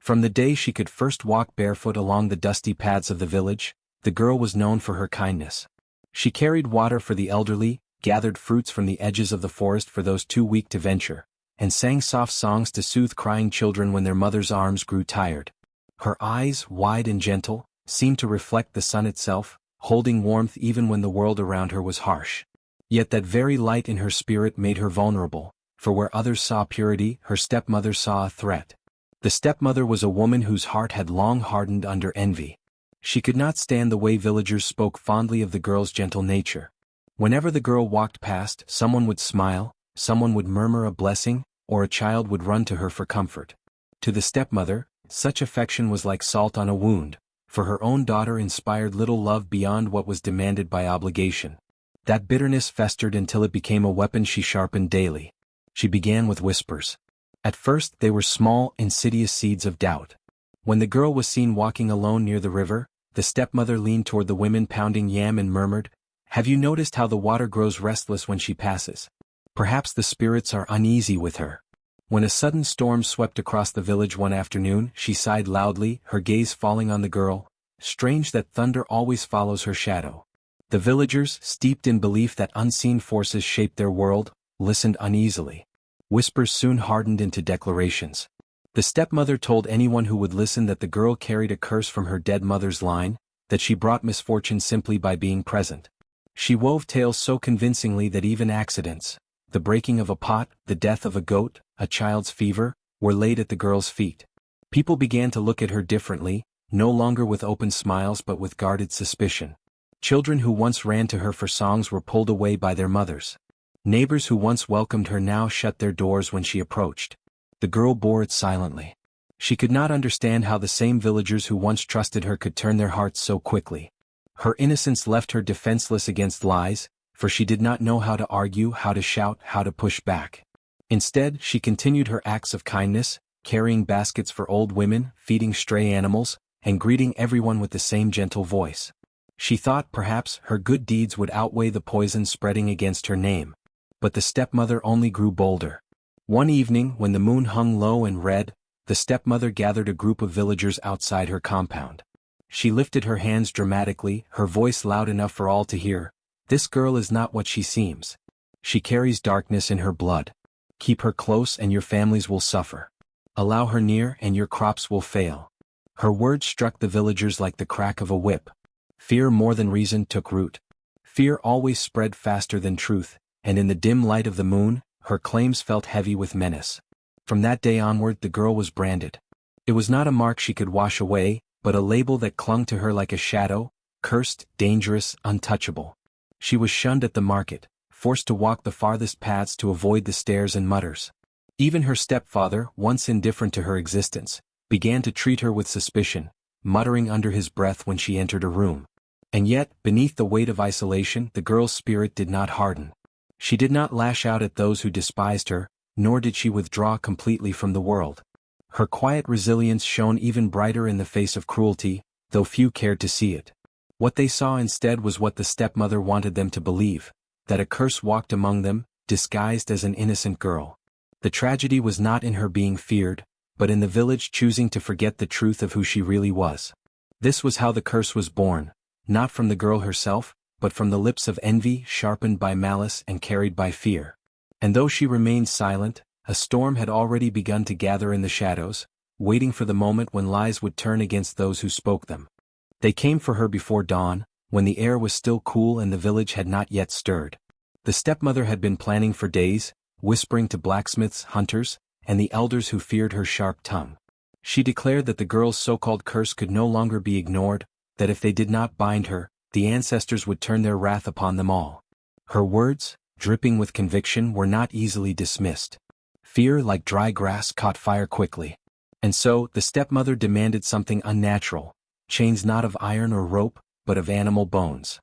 From the day she could first walk barefoot along the dusty paths of the village, the girl was known for her kindness. She carried water for the elderly, gathered fruits from the edges of the forest for those too weak to venture, and sang soft songs to soothe crying children when their mother's arms grew tired. Her eyes, wide and gentle, seemed to reflect the sun itself, holding warmth even when the world around her was harsh. Yet that very light in her spirit made her vulnerable, for where others saw purity, her stepmother saw a threat. The stepmother was a woman whose heart had long hardened under envy. She could not stand the way villagers spoke fondly of the girl's gentle nature. Whenever the girl walked past, someone would smile, someone would murmur a blessing, or a child would run to her for comfort. To the stepmother, such affection was like salt on a wound, for her own daughter inspired little love beyond what was demanded by obligation. That bitterness festered until it became a weapon she sharpened daily. She began with whispers. At first they were small, insidious seeds of doubt. When the girl was seen walking alone near the river, the stepmother leaned toward the women pounding yam and murmured, "Have you noticed how the water grows restless when she passes? Perhaps the spirits are uneasy with her." When a sudden storm swept across the village one afternoon, she sighed loudly, her gaze falling on the girl. Strange that thunder always follows her shadow. The villagers, steeped in belief that unseen forces shaped their world, listened uneasily. Whispers soon hardened into declarations. The stepmother told anyone who would listen that the girl carried a curse from her dead mother's line, that she brought misfortune simply by being present. She wove tales so convincingly that even accidents, the breaking of a pot, the death of a goat, a child's fever, were laid at the girl's feet. People began to look at her differently, no longer with open smiles but with guarded suspicion. Children who once ran to her for songs were pulled away by their mothers. Neighbors who once welcomed her now shut their doors when she approached. The girl bore it silently. She could not understand how the same villagers who once trusted her could turn their hearts so quickly. Her innocence left her defenseless against lies, for she did not know how to argue, how to shout, how to push back. Instead, she continued her acts of kindness, carrying baskets for old women, feeding stray animals, and greeting everyone with the same gentle voice. She thought perhaps her good deeds would outweigh the poison spreading against her name. But the stepmother only grew bolder. One evening, when the moon hung low and red, the stepmother gathered a group of villagers outside her compound. She lifted her hands dramatically, her voice loud enough for all to hear. "This girl is not what she seems. She carries darkness in her blood. Keep her close and your families will suffer. Allow her near and your crops will fail." Her words struck the villagers like the crack of a whip. Fear more than reason took root. Fear always spread faster than truth, and in the dim light of the moon, her claims felt heavy with menace. From that day onward the girl was branded. It was not a mark she could wash away, but a label that clung to her like a shadow, cursed, dangerous, untouchable. She was shunned at the market, forced to walk the farthest paths to avoid the stares and mutters. Even her stepfather, once indifferent to her existence, began to treat her with suspicion, muttering under his breath when she entered a room. And yet, beneath the weight of isolation, the girl's spirit did not harden. She did not lash out at those who despised her, nor did she withdraw completely from the world. Her quiet resilience shone even brighter in the face of cruelty, though few cared to see it. What they saw instead was what the stepmother wanted them to believe, that a curse walked among them, disguised as an innocent girl. The tragedy was not in her being feared, but in the village choosing to forget the truth of who she really was. This was how the curse was born, not from the girl herself, but from the lips of envy sharpened by malice and carried by fear. And though she remained silent, a storm had already begun to gather in the shadows, waiting for the moment when lies would turn against those who spoke them. They came for her before dawn, when the air was still cool and the village had not yet stirred. The stepmother had been planning for days, whispering to blacksmiths, hunters, and the elders who feared her sharp tongue. She declared that the girl's so-called curse could no longer be ignored, that if they did not bind her, the ancestors would turn their wrath upon them all. Her words, dripping with conviction, were not easily dismissed. Fear, like dry grass, caught fire quickly. And so, the stepmother demanded something unnatural, chains not of iron or rope, but of animal bones.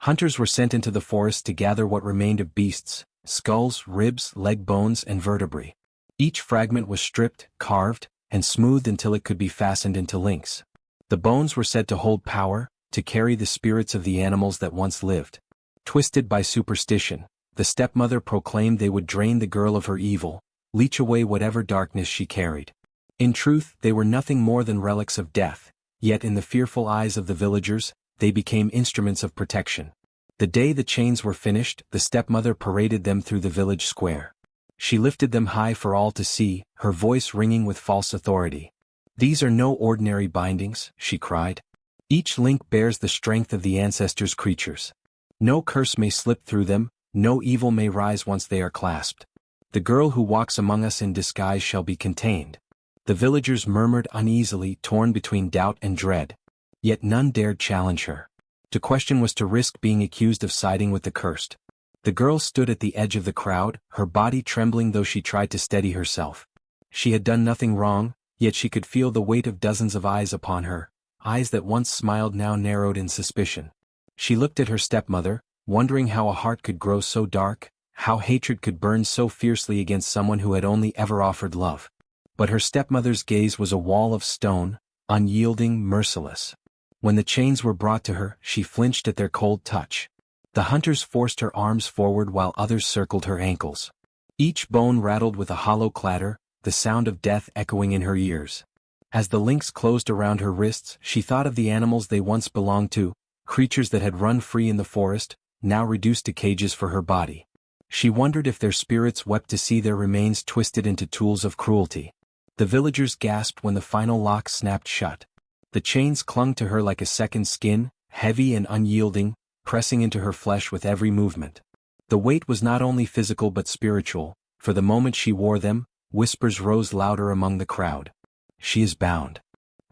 Hunters were sent into the forest to gather what remained of beasts, skulls, ribs, leg bones, and vertebrae. Each fragment was stripped, carved, and smoothed until it could be fastened into links. The bones were said to hold power, to carry the spirits of the animals that once lived. Twisted by superstition, the stepmother proclaimed they would drain the girl of her evil, leach away whatever darkness she carried. In truth, they were nothing more than relics of death, yet in the fearful eyes of the villagers, they became instruments of protection. The day the chains were finished, the stepmother paraded them through the village square. She lifted them high for all to see, her voice ringing with false authority. "These are no ordinary bindings," she cried. "Each link bears the strength of the ancestors' creatures. No curse may slip through them, no evil may rise once they are clasped. The girl who walks among us in disguise shall be contained." The villagers murmured uneasily, torn between doubt and dread. Yet none dared challenge her. To question was to risk being accused of siding with the cursed. The girl stood at the edge of the crowd, her body trembling though she tried to steady herself. She had done nothing wrong, yet she could feel the weight of dozens of eyes upon her, eyes that once smiled now narrowed in suspicion. She looked at her stepmother, wondering how a heart could grow so dark, how hatred could burn so fiercely against someone who had only ever offered love. But her stepmother's gaze was a wall of stone, unyielding, merciless. When the chains were brought to her, she flinched at their cold touch. The hunters forced her arms forward while others circled her ankles. Each bone rattled with a hollow clatter, the sound of death echoing in her ears. As the links closed around her wrists, she thought of the animals they once belonged to, creatures that had run free in the forest, now reduced to cages for her body. She wondered if their spirits wept to see their remains twisted into tools of cruelty. The villagers gasped when the final lock snapped shut. The chains clung to her like a second skin, heavy and unyielding, pressing into her flesh with every movement. The weight was not only physical but spiritual, for the moment she wore them, whispers rose louder among the crowd. "She is bound.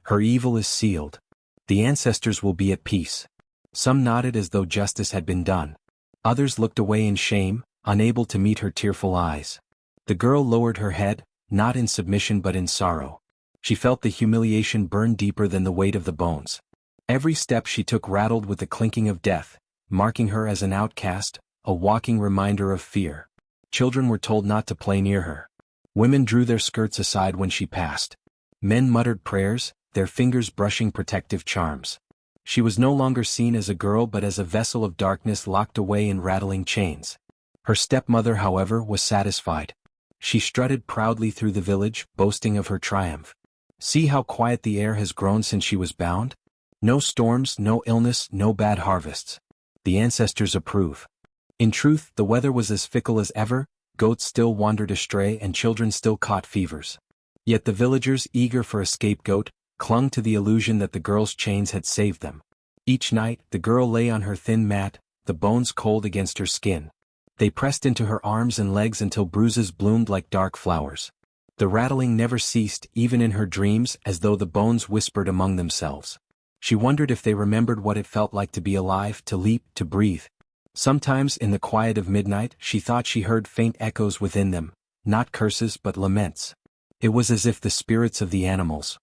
Her evil is sealed. The ancestors will be at peace." Some nodded as though justice had been done. Others looked away in shame, unable to meet her tearful eyes. The girl lowered her head, not in submission but in sorrow. She felt the humiliation burn deeper than the weight of the bones. Every step she took rattled with the clinking of death, marking her as an outcast, a walking reminder of fear. Children were told not to play near her. Women drew their skirts aside when she passed. Men muttered prayers, their fingers brushing protective charms. She was no longer seen as a girl but as a vessel of darkness locked away in rattling chains. Her stepmother, however, was satisfied. She strutted proudly through the village, boasting of her triumph. "See how quiet the air has grown since she was bound? No storms, no illness, no bad harvests. The ancestors approve." In truth, the weather was as fickle as ever, goats still wandered astray and children still caught fevers. Yet the villagers, eager for a scapegoat, clung to the illusion that the girl's chains had saved them. Each night, the girl lay on her thin mat, the bones cold against her skin. They pressed into her arms and legs until bruises bloomed like dark flowers. The rattling never ceased, even in her dreams, as though the bones whispered among themselves. She wondered if they remembered what it felt like to be alive, to leap, to breathe. Sometimes, in the quiet of midnight, she thought she heard faint echoes within them, not curses but laments. It was as if the spirits of the animals.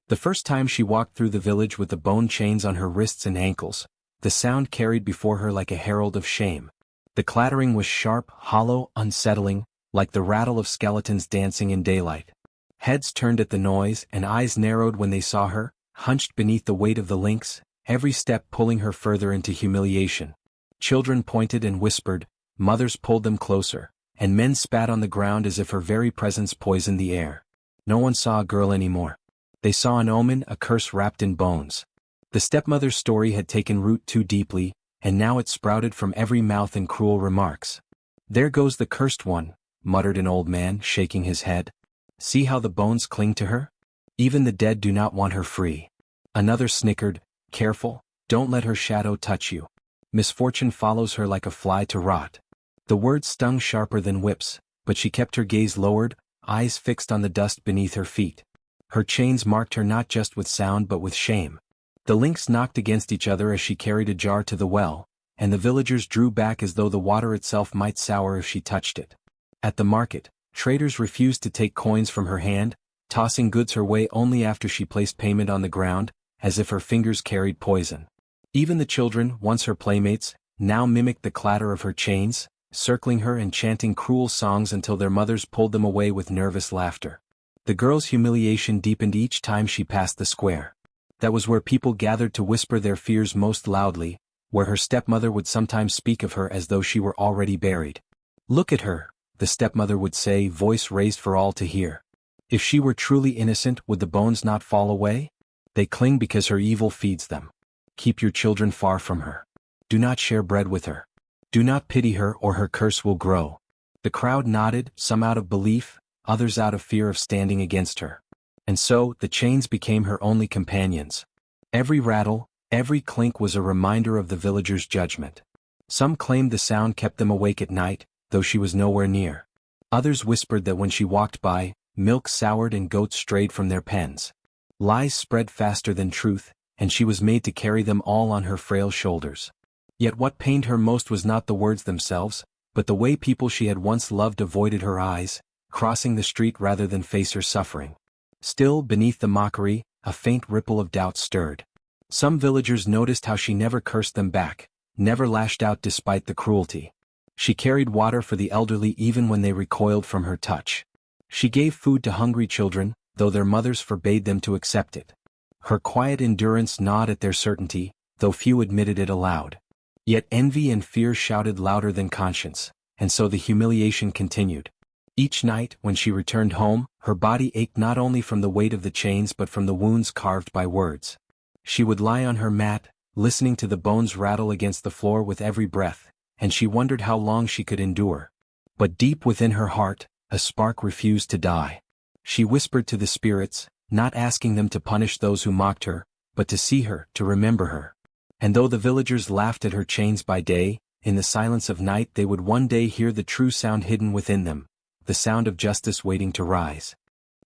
The first time she walked through the village with the bone chains on her wrists and ankles, the sound carried before her like a herald of shame. The clattering was sharp, hollow, unsettling, like the rattle of skeletons dancing in daylight. Heads turned at the noise and eyes narrowed when they saw her, hunched beneath the weight of the links, every step pulling her further into humiliation. Children pointed and whispered, mothers pulled them closer, and men spat on the ground as if her very presence poisoned the air. No one saw a girl anymore. They saw an omen, a curse wrapped in bones. The stepmother's story had taken root too deeply, and now it sprouted from every mouth in cruel remarks. "There goes the cursed one," muttered an old man, shaking his head. "See how the bones cling to her? Even the dead do not want her free." Another snickered, "Careful, don't let her shadow touch you. Misfortune follows her like a fly to rot." The words stung sharper than whips, but she kept her gaze lowered, eyes fixed on the dust beneath her feet. Her chains marked her not just with sound but with shame. The links knocked against each other as she carried a jar to the well, and the villagers drew back as though the water itself might sour if she touched it. At the market, traders refused to take coins from her hand, tossing goods her way only after she placed payment on the ground, as if her fingers carried poison. Even the children, once her playmates, now mimicked the clatter of her chains, circling her and chanting cruel songs until their mothers pulled them away with nervous laughter. The girl's humiliation deepened each time she passed the square. That was where people gathered to whisper their fears most loudly, where her stepmother would sometimes speak of her as though she were already buried. "Look at her," the stepmother would say, voice raised for all to hear. If she were truly innocent, would the bones not fall away? They cling because her evil feeds them. Keep your children far from her. Do not share bread with her. Do not pity her, or her curse will grow. The crowd nodded, some out of belief, others out of fear of standing against her. And so, the chains became her only companions. Every rattle, every clink was a reminder of the villagers' judgment. Some claimed the sound kept them awake at night, though she was nowhere near. Others whispered that when she walked by, milk soured and goats strayed from their pens. Lies spread faster than truth, and she was made to carry them all on her frail shoulders. Yet what pained her most was not the words themselves, but the way people she had once loved avoided her eyes, crossing the street rather than face her suffering. Still, beneath the mockery, a faint ripple of doubt stirred. Some villagers noticed how she never cursed them back, never lashed out despite the cruelty. She carried water for the elderly even when they recoiled from her touch. She gave food to hungry children, though their mothers forbade them to accept it. Her quiet endurance gnawed at their certainty, though few admitted it aloud. Yet envy and fear shouted louder than conscience, and so the humiliation continued. Each night, when she returned home, her body ached not only from the weight of the chains but from the wounds carved by words. She would lie on her mat, listening to the bones rattle against the floor with every breath, and she wondered how long she could endure. But deep within her heart, a spark refused to die. She whispered to the spirits, not asking them to punish those who mocked her, but to see her, to remember her. And though the villagers laughed at her chains by day, in the silence of night they would one day hear the true sound hidden within them, the sound of justice waiting to rise.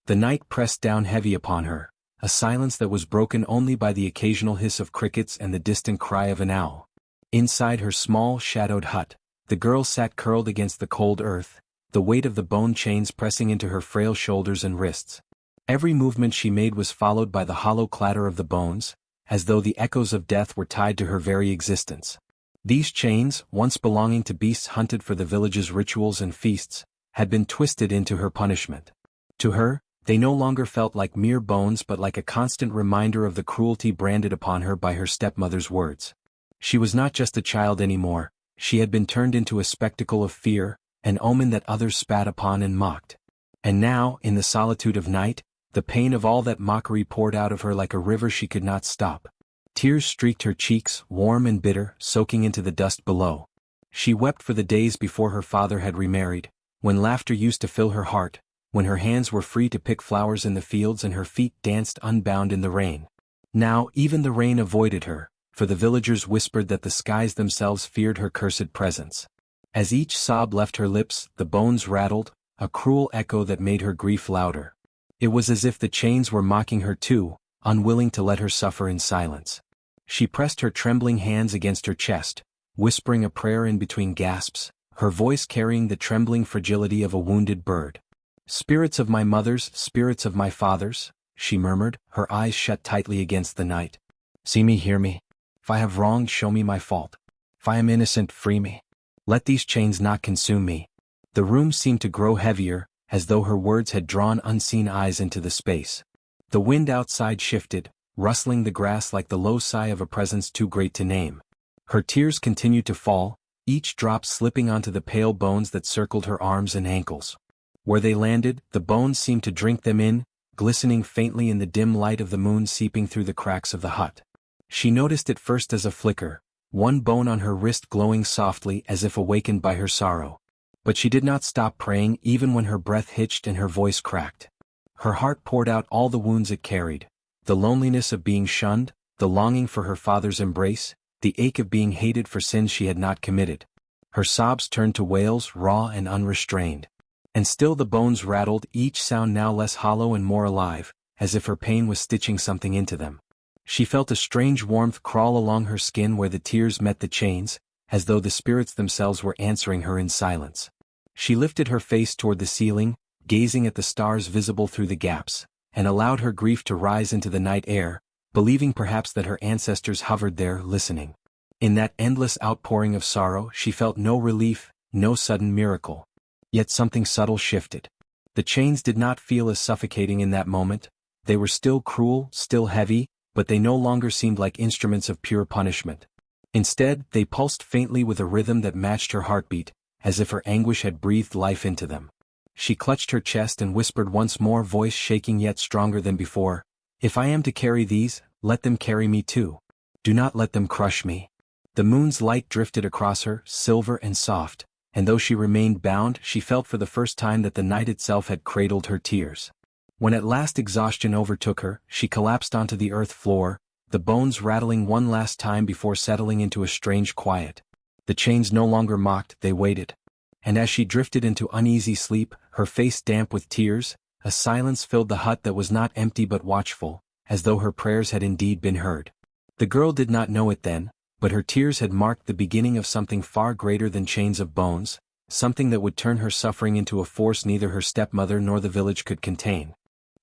The night pressed down heavy upon her, a silence that was broken only by the occasional hiss of crickets and the distant cry of an owl. Inside her small, shadowed hut, the girl sat curled against the cold earth, the weight of the bone chains pressing into her frail shoulders and wrists. Every movement she made was followed by the hollow clatter of the bones, as though the echoes of death were tied to her very existence. These chains, once belonging to beasts hunted for the village's rituals and feasts, had been twisted into her punishment. To her, they no longer felt like mere bones but like a constant reminder of the cruelty branded upon her by her stepmother's words. She was not just a child anymore, she had been turned into a spectacle of fear, an omen that others spat upon and mocked. And now, in the solitude of night, the pain of all that mockery poured out of her like a river she could not stop. Tears streaked her cheeks, warm and bitter, soaking into the dust below. She wept for the days before her father had remarried, when laughter used to fill her heart, when her hands were free to pick flowers in the fields and her feet danced unbound in the rain. Now even the rain avoided her, for the villagers whispered that the skies themselves feared her cursed presence. As each sob left her lips, the bones rattled, a cruel echo that made her grief louder. It was as if the chains were mocking her too, unwilling to let her suffer in silence. She pressed her trembling hands against her chest, whispering a prayer in between gasps, her voice carrying the trembling fragility of a wounded bird. "Spirits of my mothers, spirits of my fathers," she murmured, her eyes shut tightly against the night. "See me, hear me. If I have wronged, show me my fault. If I am innocent, free me. Let these chains not consume me." The room seemed to grow heavier, as though her words had drawn unseen eyes into the space. The wind outside shifted, rustling the grass like the low sigh of a presence too great to name. Her tears continued to fall, each drop slipping onto the pale bones that circled her arms and ankles. Where they landed, the bones seemed to drink them in, glistening faintly in the dim light of the moon seeping through the cracks of the hut. She noticed it first as a flicker, one bone on her wrist glowing softly as if awakened by her sorrow. But she did not stop praying even when her breath hitched and her voice cracked. Her heart poured out all the wounds it carried, the loneliness of being shunned, the longing for her father's embrace, the ache of being hated for sins she had not committed. Her sobs turned to wails, raw and unrestrained. And still the bones rattled, each sound now less hollow and more alive, as if her pain was stitching something into them. She felt a strange warmth crawl along her skin where the tears met the chains, as though the spirits themselves were answering her in silence. She lifted her face toward the ceiling, gazing at the stars visible through the gaps, and allowed her grief to rise into the night air, believing perhaps that her ancestors hovered there, listening. In that endless outpouring of sorrow she felt no relief, no sudden miracle. Yet something subtle shifted. The chains did not feel as suffocating in that moment. They were still cruel, still heavy, but they no longer seemed like instruments of pure punishment. Instead, they pulsed faintly with a rhythm that matched her heartbeat, as if her anguish had breathed life into them. She clutched her chest and whispered once more, voice shaking yet stronger than before, "If I am to carry these, let them carry me too. Do not let them crush me." The moon's light drifted across her, silver and soft, and though she remained bound, she felt for the first time that the night itself had cradled her tears. When at last exhaustion overtook her, she collapsed onto the earth floor, the bones rattling one last time before settling into a strange quiet. The chains no longer mocked, they waited. And as she drifted into uneasy sleep, her face damp with tears, a silence filled the hut that was not empty but watchful, as though her prayers had indeed been heard. The girl did not know it then, but her tears had marked the beginning of something far greater than chains of bones, something that would turn her suffering into a force neither her stepmother nor the village could contain.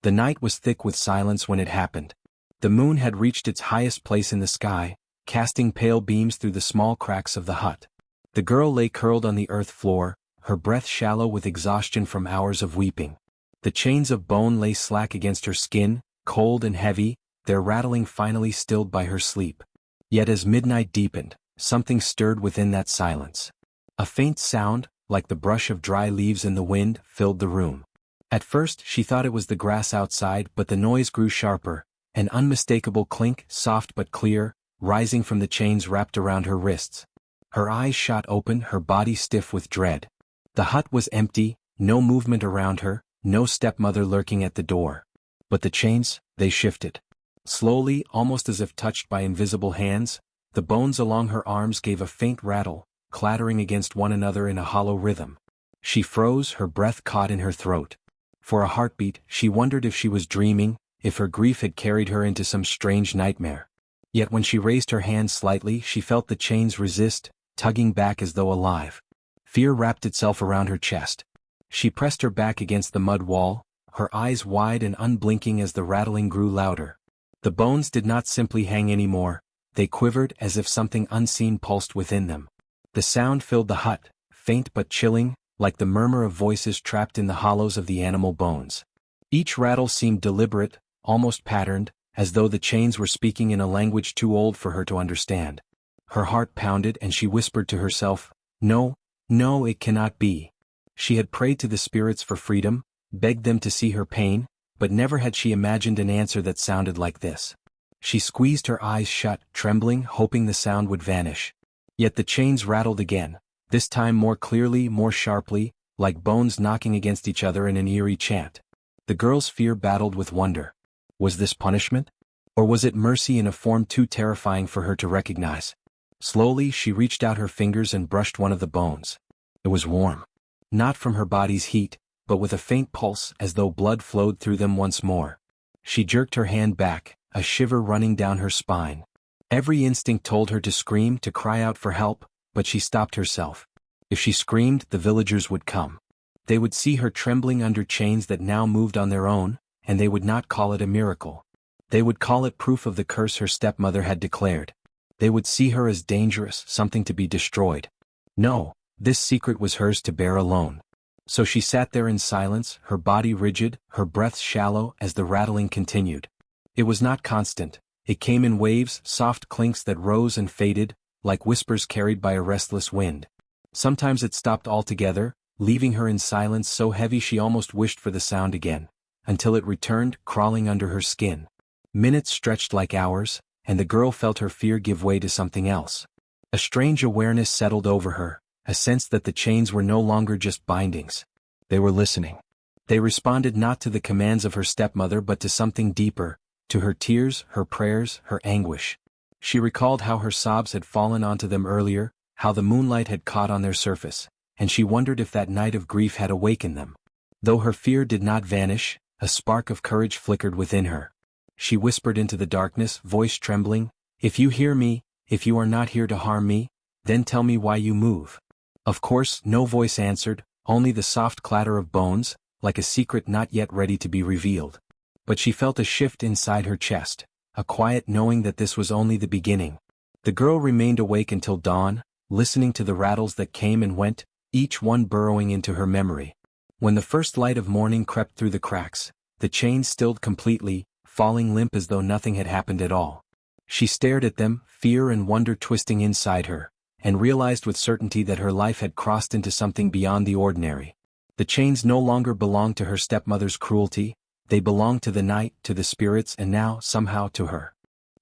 The night was thick with silence when it happened. The moon had reached its highest place in the sky, casting pale beams through the small cracks of the hut. The girl lay curled on the earth floor, her breath shallow with exhaustion from hours of weeping. The chains of bone lay slack against her skin, cold and heavy, their rattling finally stilled by her sleep. Yet as midnight deepened, something stirred within that silence. A faint sound, like the brush of dry leaves in the wind, filled the room. At first she thought it was the grass outside, but the noise grew sharper, an unmistakable clink, soft but clear, rising from the chains wrapped around her wrists. Her eyes shot open, her body stiff with dread. The hut was empty, no movement around her, no stepmother lurking at the door. But the chains, they shifted. Slowly, almost as if touched by invisible hands, the bones along her arms gave a faint rattle, clattering against one another in a hollow rhythm. She froze, her breath caught in her throat. For a heartbeat, she wondered if she was dreaming, if her grief had carried her into some strange nightmare. Yet when she raised her hand slightly, she felt the chains resist, tugging back as though alive. Fear wrapped itself around her chest. She pressed her back against the mud wall, her eyes wide and unblinking as the rattling grew louder. The bones did not simply hang anymore, they quivered as if something unseen pulsed within them. The sound filled the hut, faint but chilling, like the murmur of voices trapped in the hollows of the animal bones. Each rattle seemed deliberate, almost patterned, as though the chains were speaking in a language too old for her to understand. Her heart pounded and she whispered to herself, "No, no, it cannot be." She had prayed to the spirits for freedom, begged them to see her pain, but never had she imagined an answer that sounded like this. She squeezed her eyes shut, trembling, hoping the sound would vanish. Yet the chains rattled again, this time more clearly, more sharply, like bones knocking against each other in an eerie chant. The girl's fear battled with wonder. Was this punishment? Or was it mercy in a form too terrifying for her to recognize? Slowly she reached out her fingers and brushed one of the bones. It was warm. Not from her body's heat, but with a faint pulse as though blood flowed through them once more. She jerked her hand back, a shiver running down her spine. Every instinct told her to scream, to cry out for help, but she stopped herself. If she screamed, the villagers would come. They would see her trembling under chains that now moved on their own, and they would not call it a miracle. They would call it proof of the curse her stepmother had declared. They would see her as dangerous, something to be destroyed. No, this secret was hers to bear alone. So she sat there in silence, her body rigid, her breath shallow as the rattling continued. It was not constant. It came in waves, soft clinks that rose and faded, like whispers carried by a restless wind. Sometimes it stopped altogether, leaving her in silence so heavy she almost wished for the sound again, until it returned, crawling under her skin. Minutes stretched like hours, and the girl felt her fear give way to something else. A strange awareness settled over her, a sense that the chains were no longer just bindings. They were listening. They responded not to the commands of her stepmother but to something deeper, to her tears, her prayers, her anguish. She recalled how her sobs had fallen onto them earlier, how the moonlight had caught on their surface, and she wondered if that night of grief had awakened them. Though her fear did not vanish, a spark of courage flickered within her. She whispered into the darkness, voice trembling, "If you hear me, if you are not here to harm me, then tell me why you move." Of course, no voice answered, only the soft clatter of bones, like a secret not yet ready to be revealed. But she felt a shift inside her chest, a quiet knowing that this was only the beginning. The girl remained awake until dawn, listening to the rattles that came and went, each one burrowing into her memory. When the first light of morning crept through the cracks, the chains stilled completely, falling limp as though nothing had happened at all. She stared at them, fear and wonder twisting inside her, and realized with certainty that her life had crossed into something beyond the ordinary. The chains no longer belonged to her stepmother's cruelty, they belonged to the night, to the spirits, and now, somehow, to her.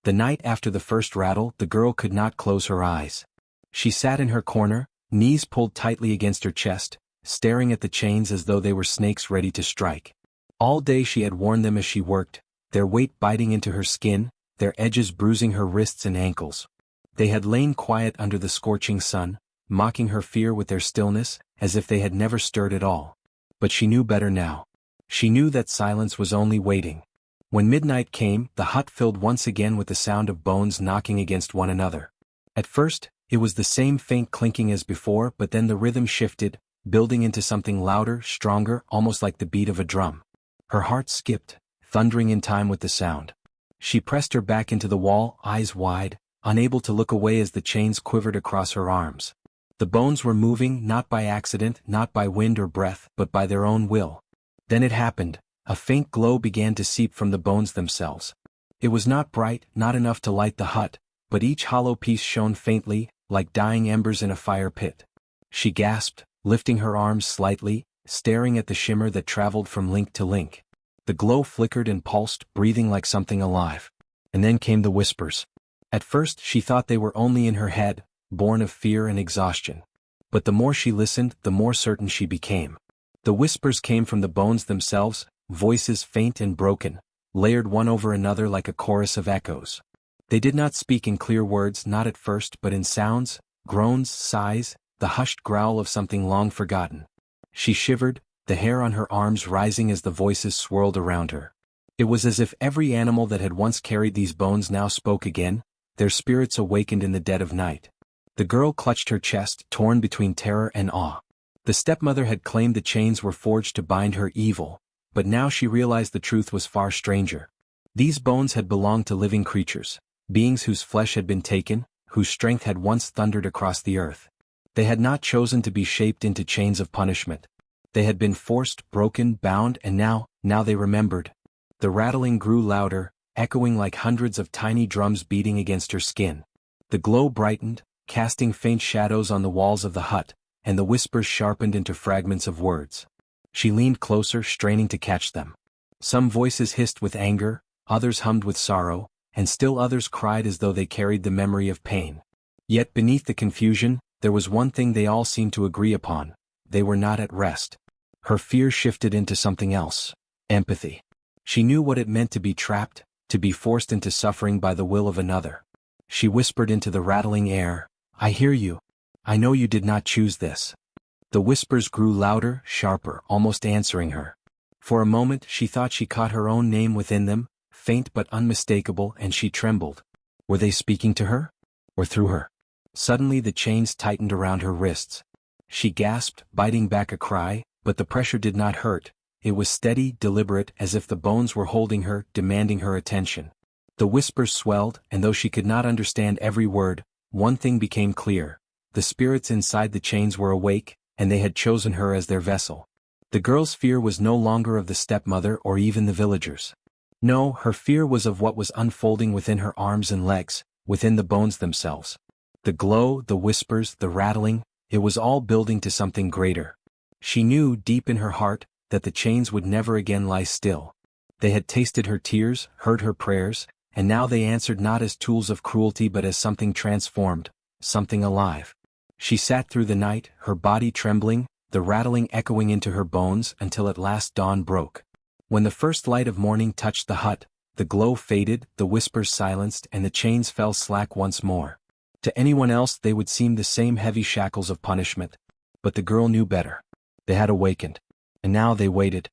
The night after the first rattle, the girl could not close her eyes. She sat in her corner, knees pulled tightly against her chest, staring at the chains as though they were snakes ready to strike. All day she had worn them as she worked, their weight biting into her skin, their edges bruising her wrists and ankles. They had lain quiet under the scorching sun, mocking her fear with their stillness, as if they had never stirred at all. But she knew better now. She knew that silence was only waiting. When midnight came, the hut filled once again with the sound of bones knocking against one another. At first, it was the same faint clinking as before, but then the rhythm shifted, building into something louder, stronger, almost like the beat of a drum. Her heart skipped, thundering in time with the sound. She pressed her back into the wall, eyes wide, unable to look away as the chains quivered across her arms. The bones were moving, not by accident, not by wind or breath, but by their own will. Then it happened. A faint glow began to seep from the bones themselves. It was not bright, not enough to light the hut, but each hollow piece shone faintly, like dying embers in a fire pit. She gasped, lifting her arms slightly, staring at the shimmer that traveled from link to link. The glow flickered and pulsed, breathing like something alive. And then came the whispers. At first she thought they were only in her head, born of fear and exhaustion. But the more she listened, the more certain she became. The whispers came from the bones themselves, voices faint and broken, layered one over another like a chorus of echoes. They did not speak in clear words, not at first, but in sounds, groans, sighs, the hushed growl of something long forgotten. She shivered, the hair on her arms rising as the voices swirled around her. It was as if every animal that had once carried these bones now spoke again, their spirits awakened in the dead of night. The girl clutched her chest, torn between terror and awe. The stepmother had claimed the chains were forged to bind her evil, but now she realized the truth was far stranger. These bones had belonged to living creatures, beings whose flesh had been taken, whose strength had once thundered across the earth. They had not chosen to be shaped into chains of punishment. They had been forced, broken, bound, and now they remembered. The rattling grew louder, echoing like hundreds of tiny drums beating against her skin. The glow brightened, casting faint shadows on the walls of the hut, and the whispers sharpened into fragments of words. She leaned closer, straining to catch them. Some voices hissed with anger, others hummed with sorrow, and still others cried as though they carried the memory of pain. Yet beneath the confusion, there was one thing they all seemed to agree upon: they were not at rest. Her fear shifted into something else: empathy. She knew what it meant to be trapped, to be forced into suffering by the will of another. She whispered into the rattling air, "I hear you. I know you did not choose this." The whispers grew louder, sharper, almost answering her. For a moment she thought she caught her own name within them, faint but unmistakable, and she trembled. Were they speaking to her? Or through her? Suddenly the chains tightened around her wrists. She gasped, biting back a cry, but the pressure did not hurt. It was steady, deliberate, as if the bones were holding her, demanding her attention. The whispers swelled, and though she could not understand every word, one thing became clear: the spirits inside the chains were awake, and they had chosen her as their vessel. The girl's fear was no longer of the stepmother or even the villagers. No, her fear was of what was unfolding within her arms and legs, within the bones themselves. The glow, the whispers, the rattling, it was all building to something greater. She knew, deep in her heart, that the chains would never again lie still. They had tasted her tears, heard her prayers, and now they answered not as tools of cruelty but as something transformed, something alive. She sat through the night, her body trembling, the rattling echoing into her bones, until at last dawn broke. When the first light of morning touched the hut, the glow faded, the whispers silenced, and the chains fell slack once more. To anyone else they would seem the same heavy shackles of punishment. But the girl knew better. They had awakened. And now they waited.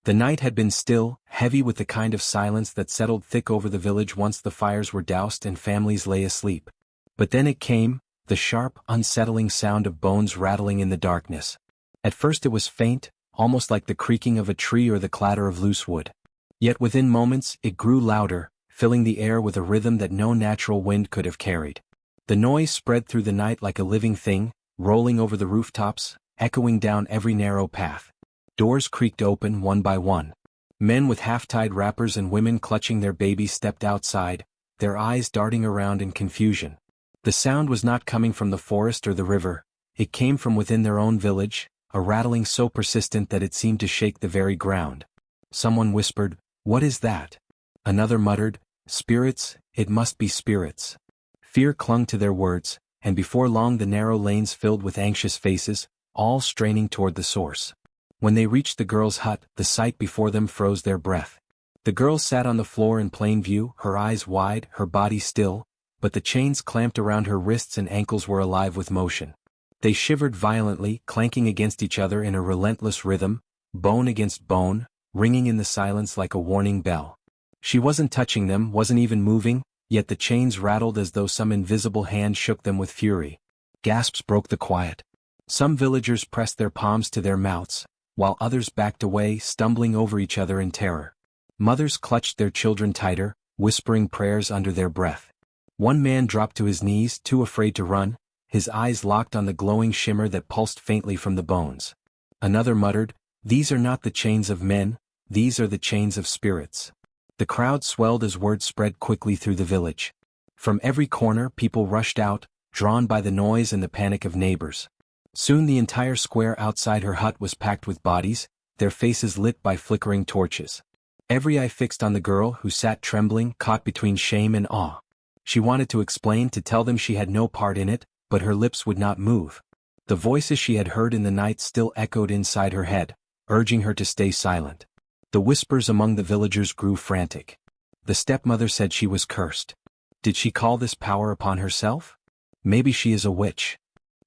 The night had been still, heavy with the kind of silence that settled thick over the village once the fires were doused and families lay asleep. But then it came, the sharp, unsettling sound of bones rattling in the darkness. At first it was faint, almost like the creaking of a tree or the clatter of loose wood. Yet within moments it grew louder, filling the air with a rhythm that no natural wind could have carried. The noise spread through the night like a living thing, rolling over the rooftops, echoing down every narrow path. Doors creaked open one by one. Men with half-tied wrappers and women clutching their babies stepped outside, their eyes darting around in confusion. The sound was not coming from the forest or the river, it came from within their own village, a rattling so persistent that it seemed to shake the very ground. Someone whispered, "What is that?" Another muttered, "Spirits, it must be spirits." Fear clung to their words, and before long the narrow lanes filled with anxious faces, all straining toward the source. When they reached the girl's hut, the sight before them froze their breath. The girl sat on the floor in plain view, her eyes wide, her body still, but the chains clamped around her wrists and ankles were alive with motion. They shivered violently, clanking against each other in a relentless rhythm, bone against bone, ringing in the silence like a warning bell. She wasn't touching them, wasn't even moving, yet the chains rattled as though some invisible hand shook them with fury. Gasps broke the quiet. Some villagers pressed their palms to their mouths, while others backed away, stumbling over each other in terror. Mothers clutched their children tighter, whispering prayers under their breath. One man dropped to his knees, too afraid to run, his eyes locked on the glowing shimmer that pulsed faintly from the bones. Another muttered, "These are not the chains of men, these are the chains of spirits." The crowd swelled as word spread quickly through the village. From every corner people rushed out, drawn by the noise and the panic of neighbors. Soon the entire square outside her hut was packed with bodies, their faces lit by flickering torches. Every eye fixed on the girl who sat trembling, caught between shame and awe. She wanted to explain, to tell them she had no part in it, but her lips would not move. The voices she had heard in the night still echoed inside her head, urging her to stay silent. The whispers among the villagers grew frantic. The stepmother said she was cursed. Did she call this power upon herself? Maybe she is a witch.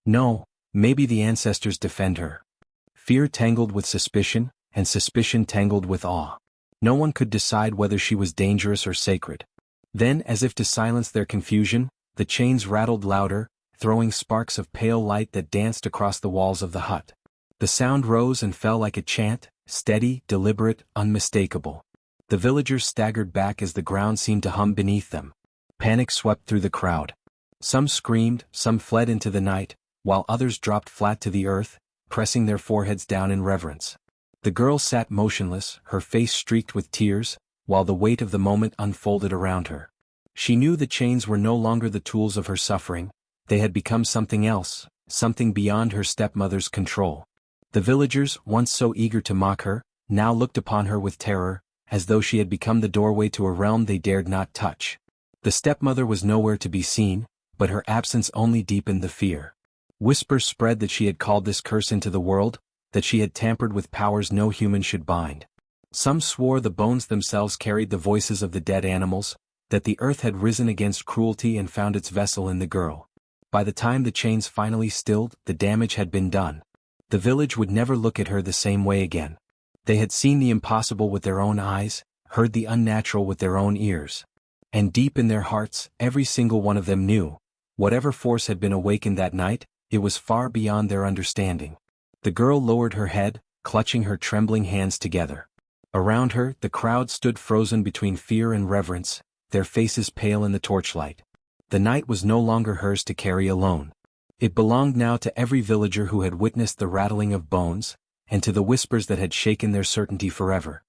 No, maybe the ancestors defend her. Fear tangled with suspicion, and suspicion tangled with awe. No one could decide whether she was dangerous or sacred. Then, as if to silence their confusion, the chains rattled louder, throwing sparks of pale light that danced across the walls of the hut. The sound rose and fell like a chant, steady, deliberate, unmistakable. The villagers staggered back as the ground seemed to hum beneath them. Panic swept through the crowd. Some screamed, some fled into the night, while others dropped flat to the earth, pressing their foreheads down in reverence. The girl sat motionless, her face streaked with tears, while the weight of the moment unfolded around her. She knew the chains were no longer the tools of her suffering, they had become something else, something beyond her stepmother's control. The villagers, once so eager to mock her, now looked upon her with terror, as though she had become the doorway to a realm they dared not touch. The stepmother was nowhere to be seen, but her absence only deepened the fear. Whispers spread that she had called this curse into the world, that she had tampered with powers no human should bind. Some swore the bones themselves carried the voices of the dead animals, that the earth had risen against cruelty and found its vessel in the girl. By the time the chains finally stilled, the damage had been done. The village would never look at her the same way again. They had seen the impossible with their own eyes, heard the unnatural with their own ears. And deep in their hearts, every single one of them knew, whatever force had been awakened that night, it was far beyond their understanding. The girl lowered her head, clutching her trembling hands together. Around her, the crowd stood frozen between fear and reverence, their faces pale in the torchlight. The night was no longer hers to carry alone. It belonged now to every villager who had witnessed the rattling of bones, and to the whispers that had shaken their certainty forever.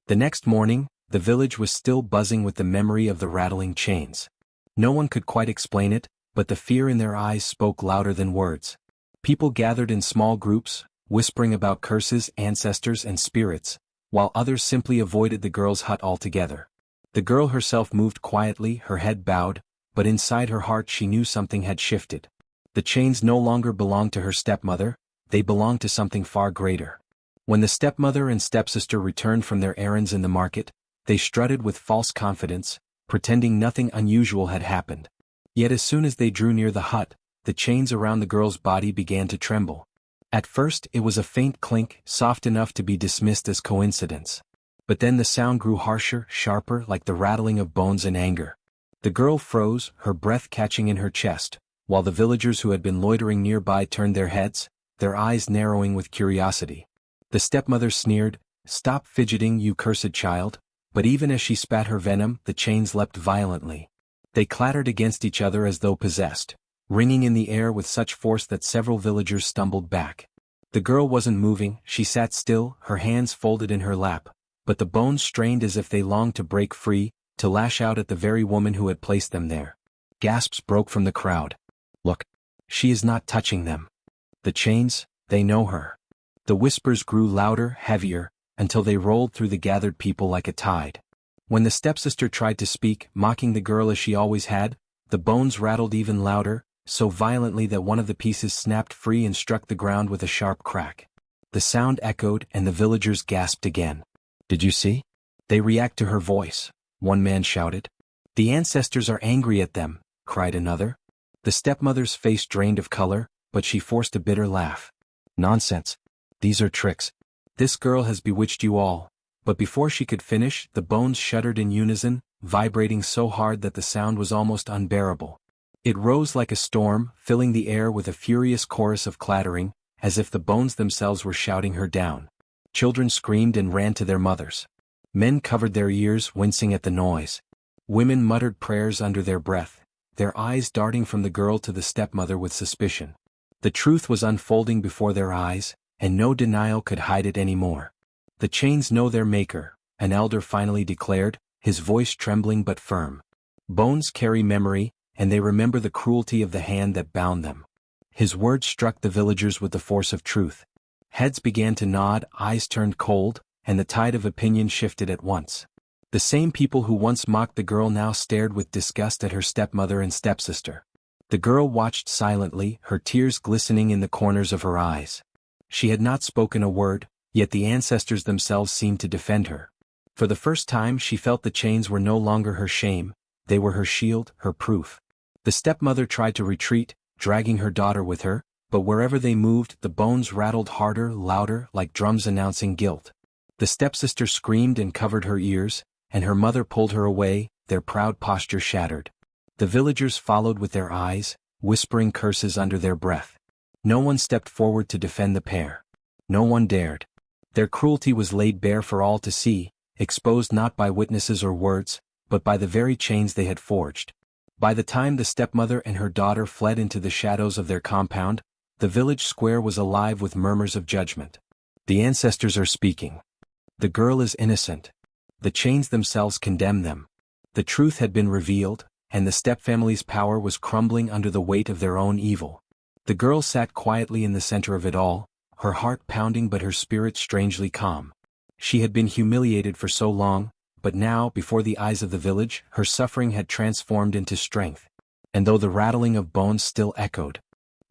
The next morning, the village was still buzzing with the memory of the rattling chains. No one could quite explain it, but the fear in their eyes spoke louder than words. People gathered in small groups, whispering about curses, ancestors, and spirits, while others simply avoided the girl's hut altogether. The girl herself moved quietly, her head bowed, but inside her heart she knew something had shifted. The chains no longer belonged to her stepmother, they belonged to something far greater. When the stepmother and stepsister returned from their errands in the market, they strutted with false confidence, pretending nothing unusual had happened. Yet as soon as they drew near the hut, the chains around the girl's body began to tremble. At first it was a faint clink, soft enough to be dismissed as coincidence. But then the sound grew harsher, sharper, like the rattling of bones in anger. The girl froze, her breath catching in her chest, while the villagers who had been loitering nearby turned their heads, their eyes narrowing with curiosity. The stepmother sneered, "Stop fidgeting, you cursed child," but even as she spat her venom, the chains leapt violently. They clattered against each other as though possessed, ringing in the air with such force that several villagers stumbled back. The girl wasn't moving, she sat still, her hands folded in her lap, but the bones strained as if they longed to break free, to lash out at the very woman who had placed them there. Gasps broke from the crowd. "Look. She is not touching them. The chains, they know her." The whispers grew louder, heavier, until they rolled through the gathered people like a tide. When the stepsister tried to speak, mocking the girl as she always had, the bones rattled even louder, so violently that one of the pieces snapped free and struck the ground with a sharp crack. The sound echoed and the villagers gasped again. "Did you see? They react to her voice," one man shouted. "The ancestors are angry at them," cried another. The stepmother's face drained of color, but she forced a bitter laugh. "Nonsense. These are tricks. This girl has bewitched you all." But before she could finish, the bones shuddered in unison, vibrating so hard that the sound was almost unbearable. It rose like a storm, filling the air with a furious chorus of clattering, as if the bones themselves were shouting her down. Children screamed and ran to their mothers. Men covered their ears, wincing at the noise. Women muttered prayers under their breath, their eyes darting from the girl to the stepmother with suspicion. The truth was unfolding before their eyes, and no denial could hide it anymore. "The chains know their maker," an elder finally declared, his voice trembling but firm. "Bones carry memory, and they remember the cruelty of the hand that bound them." His words struck the villagers with the force of truth. Heads began to nod, eyes turned cold, and the tide of opinion shifted at once. The same people who once mocked the girl now stared with disgust at her stepmother and stepsister. The girl watched silently, her tears glistening in the corners of her eyes. She had not spoken a word, yet the ancestors themselves seemed to defend her. For the first time she felt the chains were no longer her shame, they were her shield, her proof. The stepmother tried to retreat, dragging her daughter with her, but wherever they moved the bones rattled harder, louder, like drums announcing guilt. The stepsister screamed and covered her ears, and her mother pulled her away, their proud posture shattered. The villagers followed with their eyes, whispering curses under their breath. No one stepped forward to defend the pair. No one dared. Their cruelty was laid bare for all to see, exposed not by witnesses or words, but by the very chains they had forged. By the time the stepmother and her daughter fled into the shadows of their compound, the village square was alive with murmurs of judgment. The ancestors are speaking. The girl is innocent. The chains themselves condemn them. The truth had been revealed, and the stepfamily's power was crumbling under the weight of their own evil. The girl sat quietly in the center of it all, her heart pounding but her spirit strangely calm. She had been humiliated for so long, but now, before the eyes of the village, her suffering had transformed into strength. And though the rattling of bones still echoed,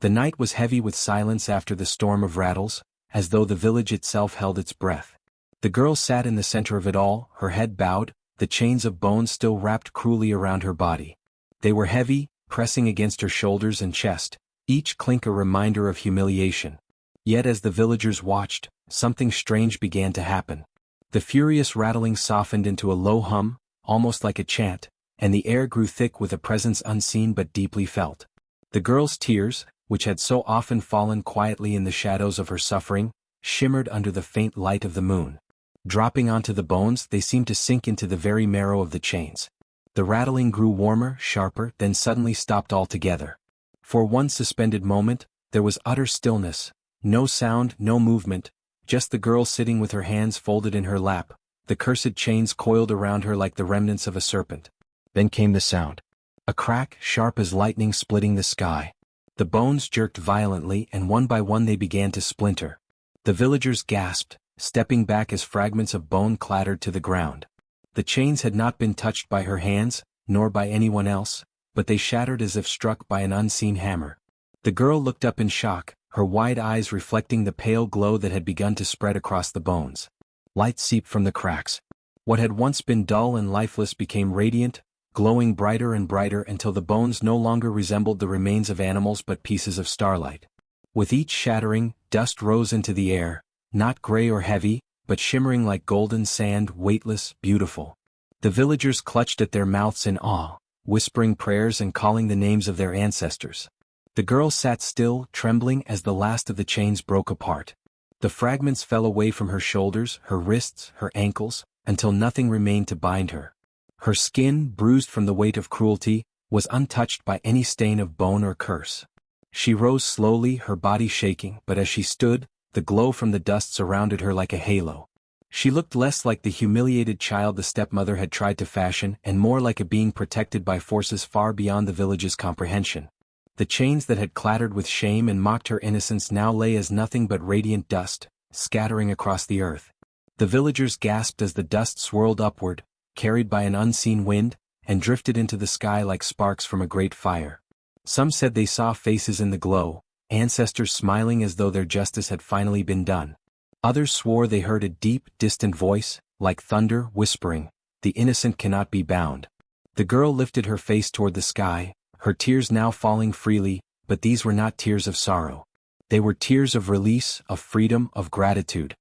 the night was heavy with silence after the storm of rattles, as though the village itself held its breath. The girl sat in the center of it all, her head bowed, the chains of bones still wrapped cruelly around her body. They were heavy, pressing against her shoulders and chest, each clink a reminder of humiliation. Yet as the villagers watched, something strange began to happen. The furious rattling softened into a low hum, almost like a chant, and the air grew thick with a presence unseen but deeply felt. The girl's tears, which had so often fallen quietly in the shadows of her suffering, shimmered under the faint light of the moon. Dropping onto the bones, they seemed to sink into the very marrow of the chains. The rattling grew warmer, sharper, then suddenly stopped altogether. For one suspended moment, there was utter stillness, no sound, no movement, just the girl sitting with her hands folded in her lap, the cursed chains coiled around her like the remnants of a serpent. Then came the sound. A crack, sharp as lightning splitting the sky. The bones jerked violently and one by one they began to splinter. The villagers gasped, stepping back as fragments of bone clattered to the ground. The chains had not been touched by her hands, nor by anyone else, but they shattered as if struck by an unseen hammer. The girl looked up in shock, her wide eyes reflecting the pale glow that had begun to spread across the bones. Light seeped from the cracks. What had once been dull and lifeless became radiant, glowing brighter and brighter until the bones no longer resembled the remains of animals but pieces of starlight. With each shattering, dust rose into the air, not gray or heavy, but shimmering like golden sand, weightless, beautiful. The villagers clutched at their mouths in awe, whispering prayers and calling the names of their ancestors. The girl sat still, trembling as the last of the chains broke apart. The fragments fell away from her shoulders, her wrists, her ankles, until nothing remained to bind her. Her skin, bruised from the weight of cruelty, was untouched by any stain of bone or curse. She rose slowly, her body shaking, but as she stood, the glow from the dust surrounded her like a halo. She looked less like the humiliated child the stepmother had tried to fashion and more like a being protected by forces far beyond the village's comprehension. The chains that had clattered with shame and mocked her innocence now lay as nothing but radiant dust, scattering across the earth. The villagers gasped as the dust swirled upward, carried by an unseen wind, and drifted into the sky like sparks from a great fire. Some said they saw faces in the glow, ancestors smiling as though their justice had finally been done. Others swore they heard a deep, distant voice, like thunder, whispering, "The innocent cannot be bound." The girl lifted her face toward the sky, her tears now falling freely, but these were not tears of sorrow. They were tears of release, of freedom, of gratitude.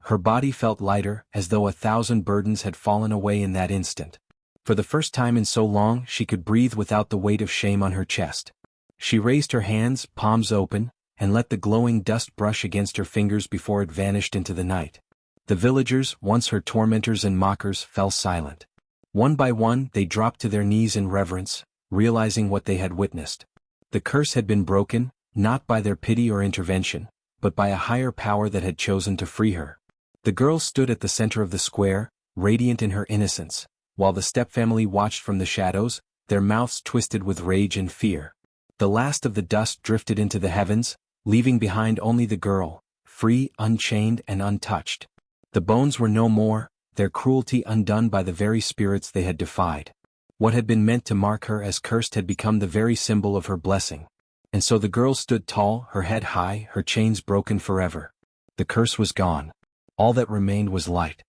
Her body felt lighter, as though 1,000 burdens had fallen away in that instant. For the first time in so long she could breathe without the weight of shame on her chest. She raised her hands, palms open, and let the glowing dust brush against her fingers before it vanished into the night. The villagers, once her tormentors and mockers, fell silent. One by one they dropped to their knees in reverence, realizing what they had witnessed. The curse had been broken, not by their pity or intervention, but by a higher power that had chosen to free her. The girl stood at the center of the square, radiant in her innocence, while the stepfamily watched from the shadows, their mouths twisted with rage and fear. The last of the dust drifted into the heavens, leaving behind only the girl, free, unchained, and untouched. The bones were no more, their cruelty undone by the very spirits they had defied. What had been meant to mark her as cursed had become the very symbol of her blessing. And so the girl stood tall, her head high, her chains broken forever. The curse was gone. All that remained was light.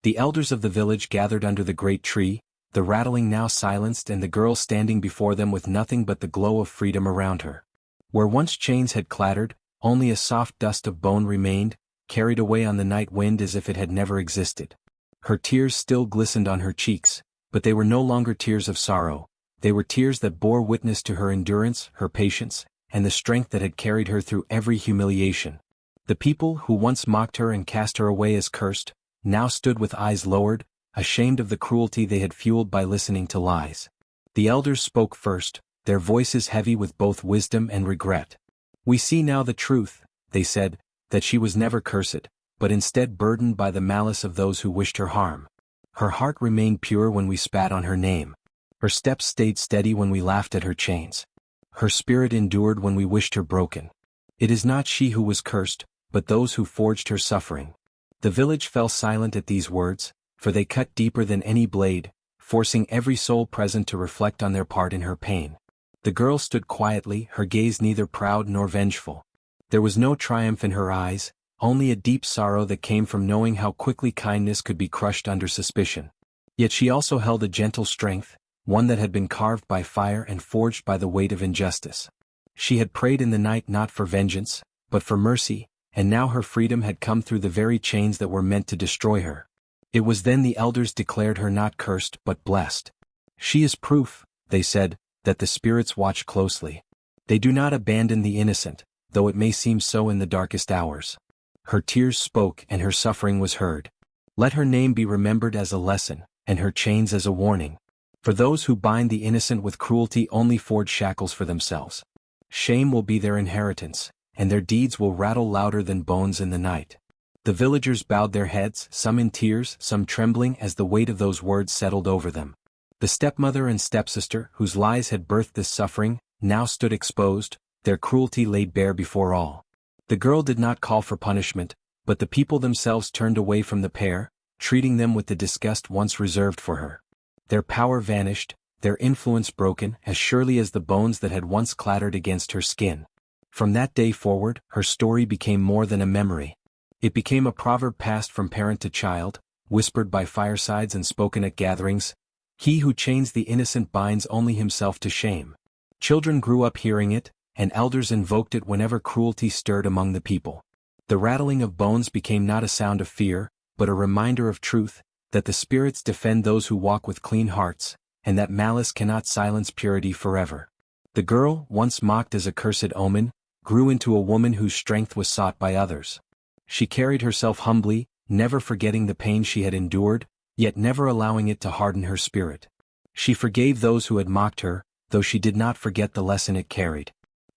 The elders of the village gathered under the great tree, the rattling now silenced and the girl standing before them with nothing but the glow of freedom around her. Where once chains had clattered, only a soft dust of bone remained, carried away on the night wind as if it had never existed. Her tears still glistened on her cheeks, but they were no longer tears of sorrow. They were tears that bore witness to her endurance, her patience, and the strength that had carried her through every humiliation. The people who once mocked her and cast her away as cursed, now stood with eyes lowered, ashamed of the cruelty they had fueled by listening to lies. The elders spoke first, their voices heavy with both wisdom and regret. "We see now the truth," they said, "that she was never cursed, but instead burdened by the malice of those who wished her harm. Her heart remained pure when we spat on her name. Her steps stayed steady when we laughed at her chains. Her spirit endured when we wished her broken. It is not she who was cursed, but those who forged her suffering." The village fell silent at these words, for they cut deeper than any blade, forcing every soul present to reflect on their part in her pain. The girl stood quietly, her gaze neither proud nor vengeful. There was no triumph in her eyes, only a deep sorrow that came from knowing how quickly kindness could be crushed under suspicion. Yet she also held a gentle strength, one that had been carved by fire and forged by the weight of injustice. She had prayed in the night not for vengeance, but for mercy, and now her freedom had come through the very chains that were meant to destroy her. It was then the elders declared her not cursed but blessed. "She is proof," they said, "that the spirits watch closely. They do not abandon the innocent, though it may seem so in the darkest hours." Her tears spoke and her suffering was heard. Let her name be remembered as a lesson, and her chains as a warning. For those who bind the innocent with cruelty only forge shackles for themselves. Shame will be their inheritance, and their deeds will rattle louder than bones in the night. The villagers bowed their heads, some in tears, some trembling as the weight of those words settled over them. The stepmother and stepsister, whose lies had birthed this suffering, now stood exposed, their cruelty laid bare before all. The girl did not call for punishment, but the people themselves turned away from the pair, treating them with the disgust once reserved for her. Their power vanished, their influence broken, as surely as the bones that had once clattered against her skin. From that day forward, her story became more than a memory. It became a proverb passed from parent to child, whispered by firesides and spoken at gatherings. "He who chains the innocent binds only himself to shame." Children grew up hearing it, and elders invoked it whenever cruelty stirred among the people. The rattling of bones became not a sound of fear, but a reminder of truth, that the spirits defend those who walk with clean hearts, and that malice cannot silence purity forever. The girl, once mocked as a cursed omen, grew into a woman whose strength was sought by others. She carried herself humbly, never forgetting the pain she had endured, yet never allowing it to harden her spirit. She forgave those who had mocked her, though she did not forget the lesson it carried.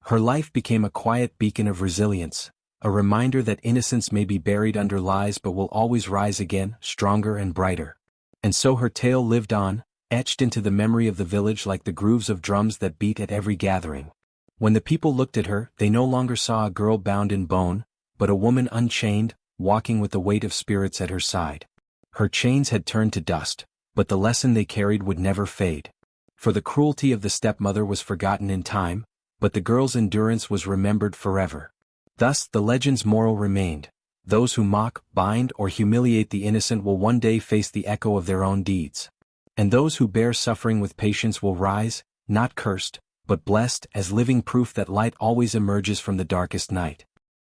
Her life became a quiet beacon of resilience, a reminder that innocence may be buried under lies but will always rise again, stronger and brighter. And so her tale lived on, etched into the memory of the village like the grooves of drums that beat at every gathering. When the people looked at her, they no longer saw a girl bound in bone, but a woman unchained, walking with the weight of spirits at her side. Her chains had turned to dust, but the lesson they carried would never fade. For the cruelty of the stepmother was forgotten in time, but the girl's endurance was remembered forever. Thus the legend's moral remained: those who mock, bind, or humiliate the innocent will one day face the echo of their own deeds. And those who bear suffering with patience will rise, not cursed, but blessed, as living proof that light always emerges from the darkest night.